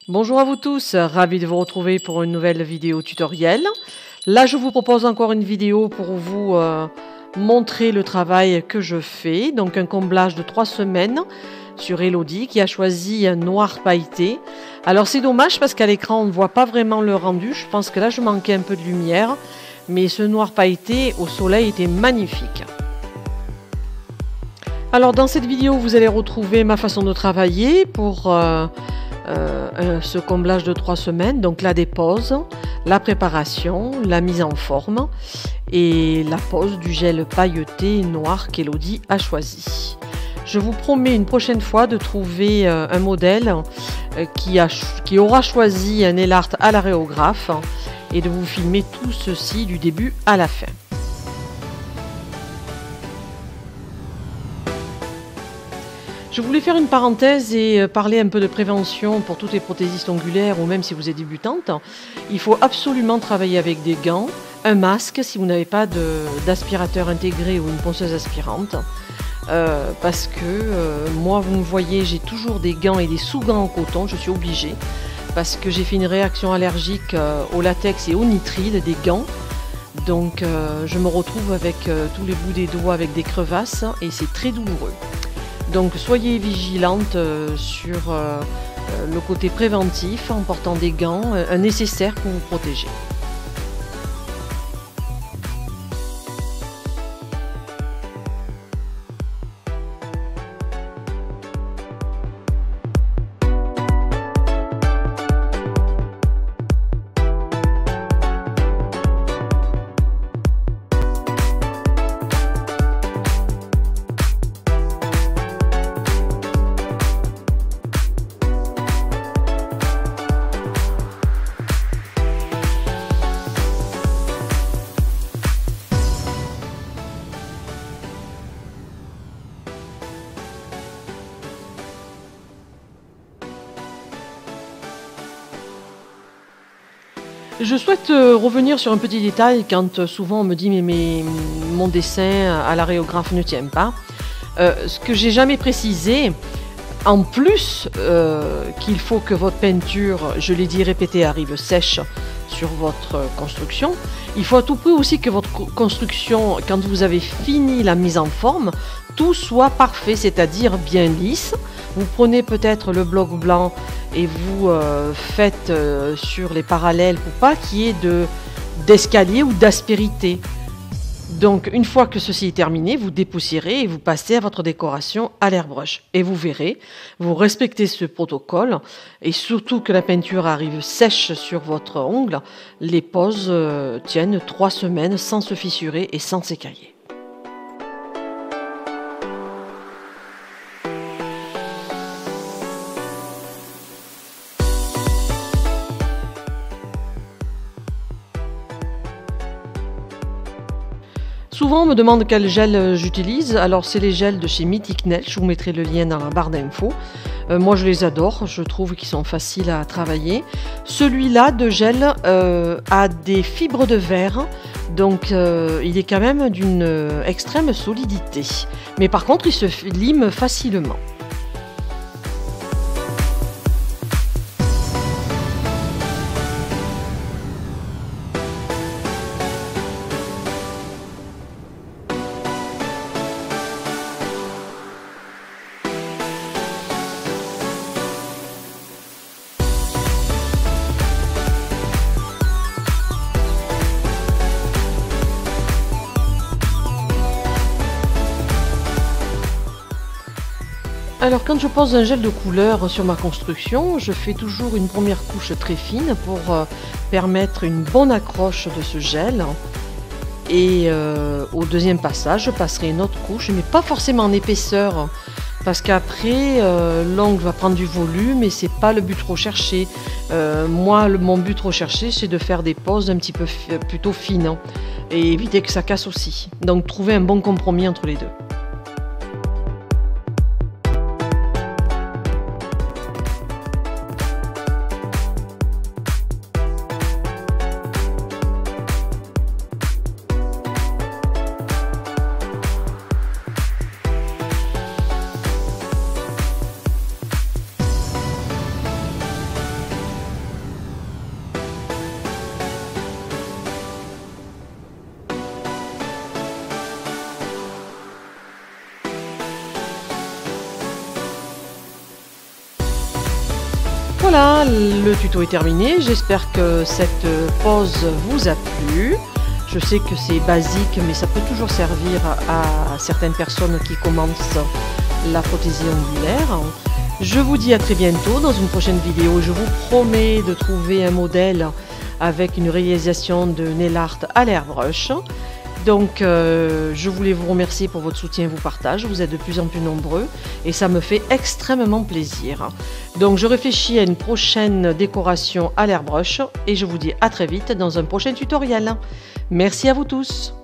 Bonjour à vous tous, ravi de vous retrouver pour une nouvelle vidéo tutoriel. Là, je vous propose encore une vidéo pour vous montrer le travail que je fais. Donc un comblage de 3 semaines sur Elodie qui a choisi un noir pailleté. Alors c'est dommage parce qu'à l'écran on ne voit pas vraiment le rendu. Je pense que là je manquais un peu de lumière. Mais ce noir pailleté au soleil était magnifique. Alors dans cette vidéo vous allez retrouver ma façon de travailler pour ce comblage de 3 semaines, donc la dépose, la préparation, la mise en forme et la pose du gel pailleté noir qu'Elodie a choisi. Je vous promets une prochaine fois de trouver un modèle qui aura choisi un nail art à l'aréographe et de vous filmer tout ceci du début à la fin. Je voulais faire une parenthèse et parler un peu de prévention pour toutes les prothésistes ongulaires ou même si vous êtes débutante. Il faut absolument travailler avec des gants, un masque si vous n'avez pas d'aspirateur intégré ou une ponceuse aspirante. Parce que moi, vous me voyez, j'ai toujours des gants et des sous-gants en coton, je suis obligée. Parce que j'ai fait une réaction allergique au latex et au nitril des gants. Donc je me retrouve avec tous les bouts des doigts avec des crevasses et c'est très douloureux. Donc soyez vigilante sur le côté préventif en portant des gants, un nécessaire pour vous protéger. Je souhaite revenir sur un petit détail quand souvent on me dit mais mon dessin à l'aréographe ne tient pas. Ce que j'ai jamais précisé, en plus qu'il faut que votre peinture, je l'ai dit répété, arrive sèche sur votre construction, il faut à tout prix aussi que votre construction, quand vous avez fini la mise en forme, tout soit parfait, c'est-à-dire bien lisse. Vous prenez peut-être le bloc blanc et vous faites sur les parallèles pour pas qu'il y ait d'escalier ou d'aspérité. Donc une fois que ceci est terminé, vous dépoussiérez et vous passez à votre décoration à l'airbrush. Et vous verrez, vous respectez ce protocole et surtout que la peinture arrive sèche sur votre ongle, les poses tiennent 3 semaines sans se fissurer et sans s'écailler. Souvent on me demande quel gel j'utilise, alors c'est les gels de chez Mythic Nail, je vous mettrai le lien dans la barre d'infos. Moi je les adore, je trouve qu'ils sont faciles à travailler. Celui-là de gel a des fibres de verre, donc il est quand même d'une extrême solidité. Mais par contre il se lime facilement. Alors quand je pose un gel de couleur sur ma construction, je fais toujours une première couche très fine pour permettre une bonne accroche de ce gel. Et au deuxième passage, je passerai une autre couche, mais pas forcément en épaisseur, parce qu'après l'ongle va prendre du volume et c'est pas le but recherché. Moi, mon but recherché, c'est de faire des poses un petit peu plutôt fines et éviter que ça casse aussi. Donc trouver un bon compromis entre les deux. Voilà, le tuto est terminé. J'espère que cette pose vous a plu. Je sais que c'est basique, mais ça peut toujours servir à certaines personnes qui commencent la prothésie ongulaire. Je vous dis à très bientôt dans une prochaine vidéo. Je vous promets de trouver un modèle avec une réalisation de nail art à l'airbrush. Donc je voulais vous remercier pour votre soutien et vos partages. Vous êtes de plus en plus nombreux et ça me fait extrêmement plaisir. Donc je réfléchis à une prochaine décoration à l'airbrush et je vous dis à très vite dans un prochain tutoriel. Merci à vous tous.